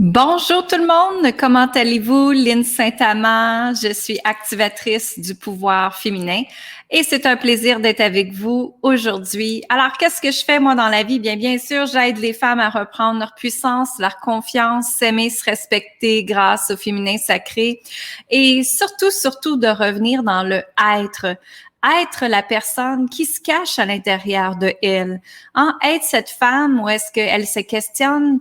Bonjour tout le monde, comment allez-vous? Lynne Saint-Amand, je suis activatrice du pouvoir féminin et c'est un plaisir d'être avec vous aujourd'hui. Alors, qu'est-ce que je fais moi dans la vie? Bien sûr, j'aide les femmes à reprendre leur puissance, leur confiance, s'aimer, se respecter grâce au féminin sacré et surtout de revenir dans le être. Être la personne qui se cache à l'intérieur de elle. Être cette femme où est-ce qu'elle se questionne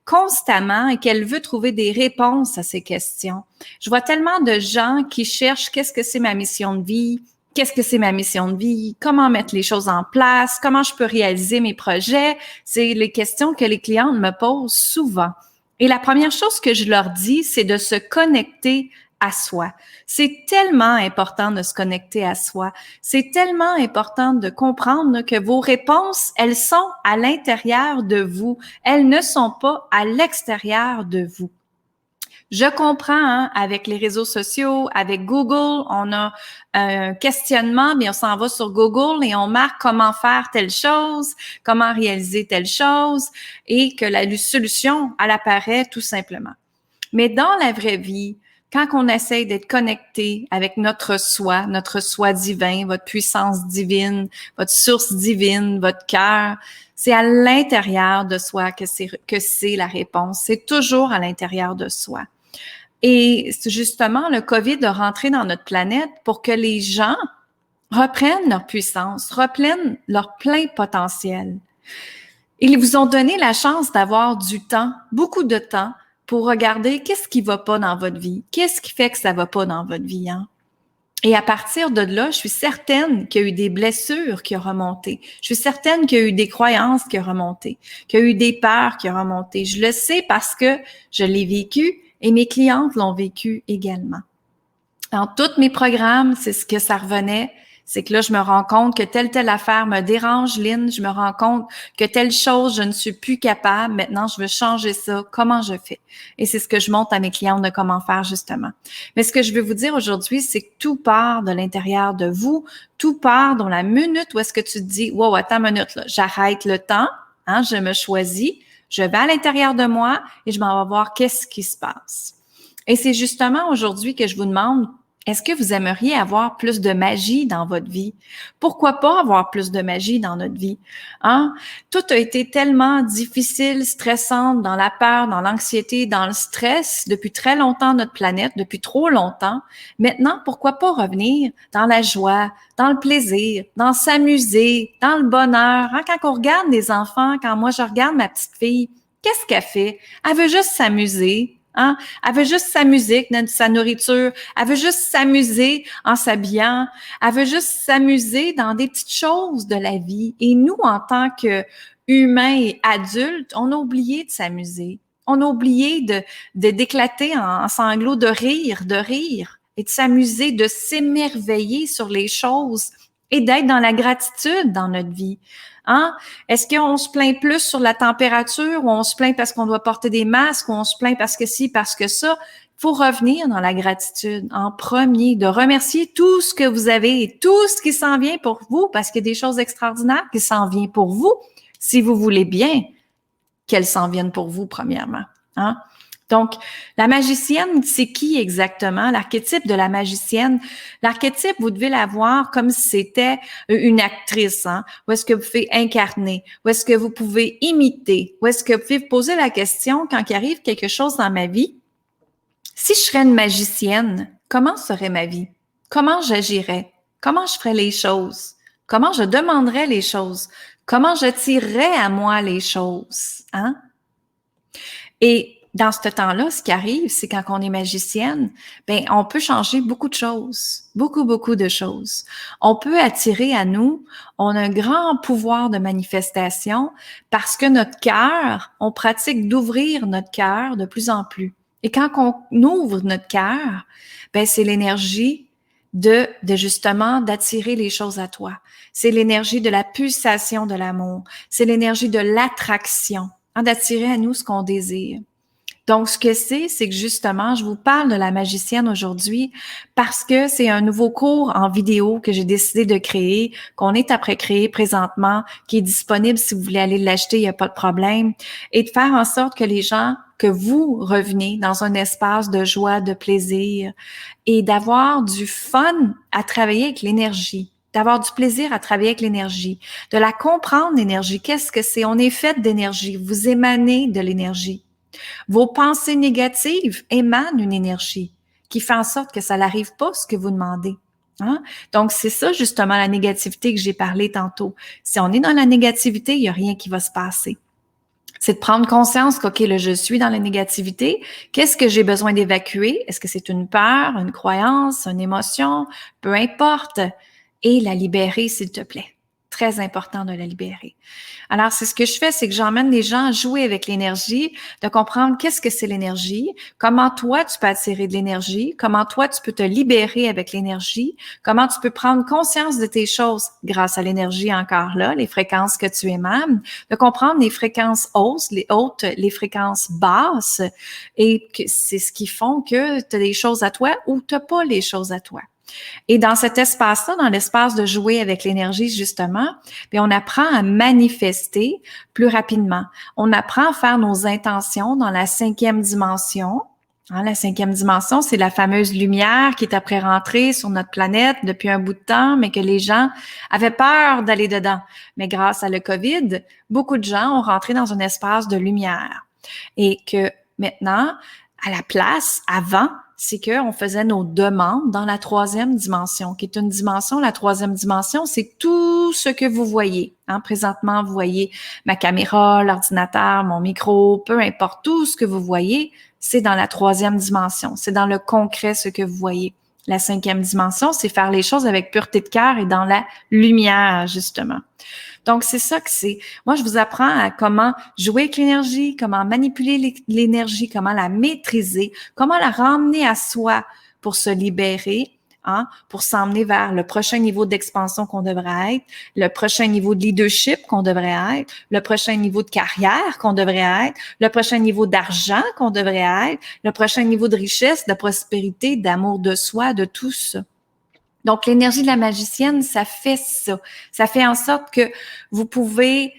constamment et qu'elle veut trouver des réponses à ces questions. Je vois tellement de gens qui cherchent qu'est-ce que c'est ma mission de vie, qu'est-ce que c'est ma mission de vie, comment mettre les choses en place, comment je peux réaliser mes projets. C'est les questions que les clientes me posent souvent. Et la première chose que je leur dis, c'est de se connecter à soi. C'est tellement important de se connecter à soi. C'est tellement important de comprendre que vos réponses, elles sont à l'intérieur de vous. Elles ne sont pas à l'extérieur de vous. Je comprends, avec les réseaux sociaux, avec Google, on a un questionnement, mais on s'en va sur Google et on marque comment faire telle chose, comment réaliser telle chose, et que la solution, elle apparaît tout simplement. Mais dans la vraie vie, quand on essaye d'être connecté avec notre soi divin, votre puissance divine, votre source divine, votre cœur, c'est à l'intérieur de soi que c'est la réponse. C'est toujours à l'intérieur de soi. Et justement, le COVID a rentré dans notre planète pour que les gens reprennent leur puissance, reprennent leur plein potentiel. Ils vous ont donné la chance d'avoir du temps, beaucoup de temps, pour regarder qu'est-ce qui va pas dans votre vie, qu'est-ce qui fait que ça va pas dans votre vie, hein? Et à partir de là, je suis certaine qu'il y a eu des blessures qui ont remonté. Je suis certaine qu'il y a eu des croyances qui ont remonté, qu'il y a eu des peurs qui ont remonté. Je le sais parce que je l'ai vécu et mes clientes l'ont vécu également. Dans tous mes programmes, c'est ce que ça revenait. C'est que là, je me rends compte que telle affaire me dérange, Lynne. Je me rends compte que telle chose, je ne suis plus capable. Maintenant, je veux changer ça. Comment je fais? Et c'est ce que je montre à mes clientes de comment faire, justement. Mais ce que je veux vous dire aujourd'hui, c'est que tout part de l'intérieur de vous. Tout part dans la minute où est-ce que tu te dis, wow, attends une minute, là, j'arrête le temps, je me choisis, je vais à l'intérieur de moi et je m'en vais voir qu'est-ce qui se passe. Et c'est justement aujourd'hui que je vous demande, est-ce que vous aimeriez avoir plus de magie dans votre vie? Pourquoi pas avoir plus de magie dans notre vie? Tout a été tellement difficile, stressant, dans la peur, dans l'anxiété, dans le stress depuis très longtemps notre planète, depuis trop longtemps. Maintenant, pourquoi pas revenir dans la joie, dans le plaisir, dans s'amuser, dans le bonheur? Quand on regarde les enfants, quand moi je regarde ma petite fille, qu'est-ce qu'elle fait? Elle veut juste s'amuser. Elle veut juste sa musique, sa nourriture. Elle veut juste s'amuser en s'habillant. Elle veut juste s'amuser dans des petites choses de la vie. Et nous, en tant qu'humains et adultes, on a oublié de s'amuser. On a oublié d'éclater en sanglots, de rire et de s'amuser, de s'émerveiller sur les choses et d'être dans la gratitude dans notre vie. Est-ce qu'on se plaint plus sur la température ou on se plaint parce qu'on doit porter des masques ou on se plaint parce que ci, parce que ça? Il faut revenir dans la gratitude en premier, de remercier tout ce que vous avez et tout ce qui s'en vient pour vous parce qu'il y a des choses extraordinaires qui s'en viennent pour vous si vous voulez bien qu'elles s'en viennent pour vous premièrement. Donc, la magicienne, c'est qui exactement? L'archétype de la magicienne. L'archétype, vous devez la voir comme si c'était une actrice, où est-ce que vous pouvez incarner, où est-ce que vous pouvez imiter, où est-ce que vous pouvez vous poser la question quand il arrive quelque chose dans ma vie. Si je serais une magicienne, comment serait ma vie? Comment j'agirais? Comment je ferais les choses? Comment je demanderais les choses? Comment j'attirerais à moi les choses? Et dans ce temps-là, ce qui arrive, c'est quand on est magicienne, on peut changer beaucoup de choses, beaucoup de choses. On peut attirer à nous, on a un grand pouvoir de manifestation parce que notre cœur, on pratique d'ouvrir notre cœur de plus en plus. Et quand on ouvre notre cœur, c'est l'énergie de justement d'attirer les choses à toi. C'est l'énergie de la pulsation de l'amour. C'est l'énergie de l'attraction, d'attirer à nous ce qu'on désire. Donc, ce que c'est que justement, je vous parle de la magicienne aujourd'hui parce que c'est un nouveau cours en vidéo que j'ai décidé de créer, qu'on est après créer présentement, qui est disponible si vous voulez aller l'acheter, il n'y a pas de problème, et de faire en sorte que les gens que vous revenez dans un espace de joie, de plaisir et d'avoir du fun à travailler avec l'énergie, d'avoir du plaisir à travailler avec l'énergie, de la comprendre, l'énergie. Qu'est-ce que c'est? On est fait d'énergie. Vous émanez de l'énergie. Vos pensées négatives émanent une énergie qui fait en sorte que ça n'arrive pas ce que vous demandez. Hein? Donc, c'est ça justement la négativité que j'ai parlé tantôt. Si on est dans la négativité, il n'y a rien qui va se passer. C'est de prendre conscience qu'OK, là, je suis dans la négativité. Qu'est-ce que j'ai besoin d'évacuer? Est-ce que c'est une peur, une croyance, une émotion? Peu importe. Et la libérer, s'il te plaît. Très important de la libérer. Alors, c'est ce que je fais, c'est que j'emmène les gens à jouer avec l'énergie, de comprendre qu'est-ce que c'est l'énergie, comment toi, tu peux attirer de l'énergie, comment toi, tu peux te libérer avec l'énergie, comment tu peux prendre conscience de tes choses grâce à l'énergie encore là, les fréquences que tu émanes, de comprendre les fréquences hautes, les fréquences basses, et que c'est ce qui font que tu as des choses à toi ou tu n'as pas les choses à toi. Et dans cet espace-là, dans l'espace de jouer avec l'énergie, justement, bien, on apprend à manifester plus rapidement. On apprend à faire nos intentions dans la 5e dimension. Hein, la 5e dimension, c'est la fameuse lumière qui est après rentrée sur notre planète depuis un bout de temps, mais que les gens avaient peur d'aller dedans. Mais grâce à le COVID, beaucoup de gens ont rentré dans un espace de lumière. Et que maintenant, à la place, avant, c'est qu'on faisait nos demandes dans la 3e dimension, qui est une dimension, la 3e dimension, c'est tout ce que vous voyez. Hein, présentement, vous voyez ma caméra, l'ordinateur, mon micro, peu importe, tout ce que vous voyez, c'est dans la 3e dimension. C'est dans le concret ce que vous voyez. La 5e dimension, c'est faire les choses avec pureté de cœur et dans la lumière, justement. Donc, c'est ça que c'est. Moi, je vous apprends à comment jouer avec l'énergie, comment manipuler l'énergie, comment la maîtriser, comment la ramener à soi pour se libérer, hein, pour s'emmener vers le prochain niveau d'expansion qu'on devrait être, le prochain niveau de leadership qu'on devrait être, le prochain niveau de carrière qu'on devrait être, le prochain niveau d'argent qu'on devrait être, le prochain niveau de richesse, de prospérité, d'amour de soi, de tout ça. Donc, l'énergie de la magicienne, ça fait ça. Ça fait en sorte que vous pouvez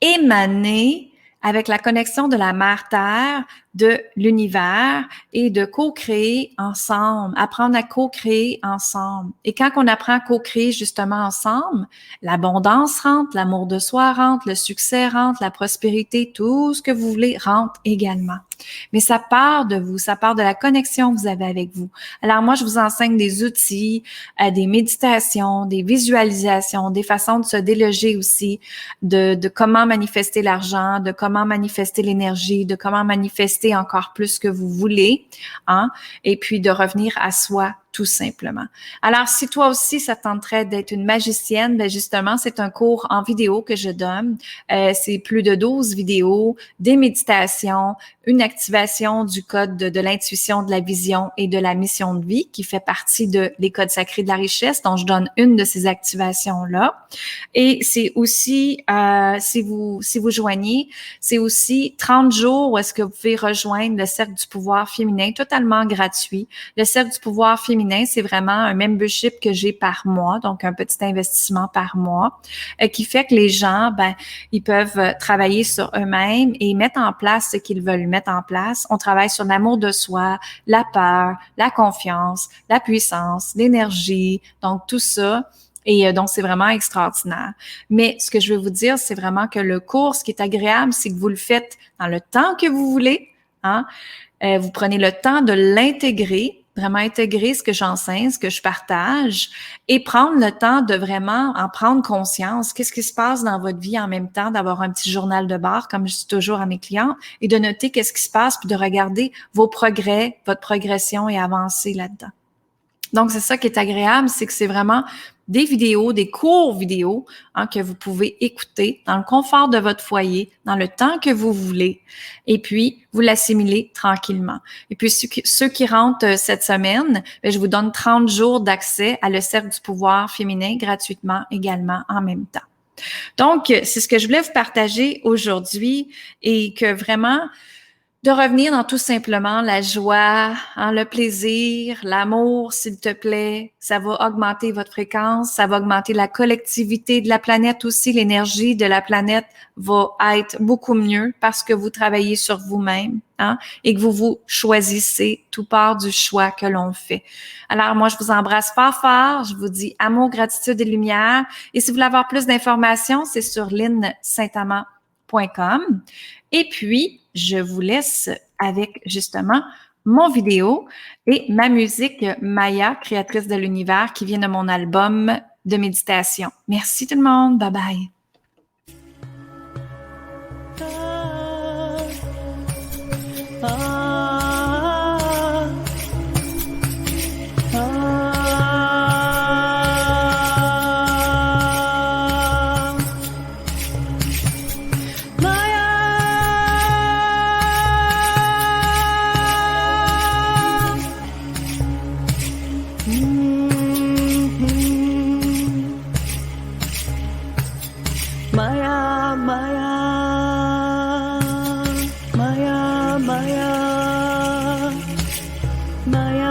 émaner avec la connexion de la Mère Terre, de l'univers et de co-créer ensemble, apprendre à co-créer ensemble. Et quand on apprend à co-créer justement ensemble, l'abondance rentre, l'amour de soi rentre, le succès rentre, la prospérité, tout ce que vous voulez rentre également. Mais ça part de vous, ça part de la connexion que vous avez avec vous. Alors moi, je vous enseigne des outils, des méditations, des visualisations, des façons de se déloger aussi, de comment manifester l'argent, de comment manifester l'énergie, de comment manifester encore plus que vous voulez, hein, et puis de revenir à soi tout simplement. Alors, si toi aussi, ça te tenterait d'être une magicienne, ben justement, c'est un cours en vidéo que je donne. C'est plus de 12 vidéos, des méditations, une activation du code de l'intuition, de la vision et de la mission de vie qui fait partie de les codes sacrés de la richesse, dont je donne une de ces activations-là. Et c'est aussi, si vous joignez, c'est aussi 30 jours où est-ce que vous pouvez rejoindre le Cercle du pouvoir féminin, totalement gratuit. Le Cercle du pouvoir féminin, c'est vraiment un membership que j'ai par mois, donc un petit investissement par mois, qui fait que les gens, ben, ils peuvent travailler sur eux-mêmes et mettre en place ce qu'ils veulent mettre en place. On travaille sur l'amour de soi, la peur, la confiance, la puissance, l'énergie, donc tout ça. Et donc, c'est vraiment extraordinaire. Mais ce que je veux vous dire, c'est vraiment que le cours, ce qui est agréable, c'est que vous le faites dans le temps que vous voulez. Hein? Vous prenez le temps de l'intégrer, vraiment intégrer ce que j'enseigne, ce que je partage et prendre le temps de vraiment en prendre conscience. Qu'est-ce qui se passe dans votre vie en même temps, d'avoir un petit journal de bord, comme je dis toujours à mes clients, et de noter qu'est-ce qui se passe, puis de regarder vos progrès, votre progression et avancer là-dedans. Donc, c'est ça qui est agréable, c'est que c'est vraiment des vidéos, des courts vidéos hein, que vous pouvez écouter dans le confort de votre foyer, dans le temps que vous voulez, et puis vous l'assimilez tranquillement. Et puis, ceux qui rentrent cette semaine, je vous donne 30 jours d'accès à le Cercle du pouvoir féminin gratuitement également en même temps. Donc, c'est ce que je voulais vous partager aujourd'hui et que vraiment, de revenir dans tout simplement la joie, hein, le plaisir, l'amour, s'il te plaît. Ça va augmenter votre fréquence, ça va augmenter la collectivité de la planète aussi. L'énergie de la planète va être beaucoup mieux parce que vous travaillez sur vous-même, hein, et que vous vous choisissez. Tout part du choix que l'on fait. Alors, moi, je vous embrasse fort fort. Je vous dis amour, gratitude et lumière. Et si vous voulez avoir plus d'informations, c'est sur linsaintamant.com. Et puis, je vous laisse avec justement mon vidéo et ma musique Maya, créatrice de l'univers, qui vient de mon album de méditation. Merci tout le monde. Bye bye. Maya, Maya, Maya, Maya, Maya.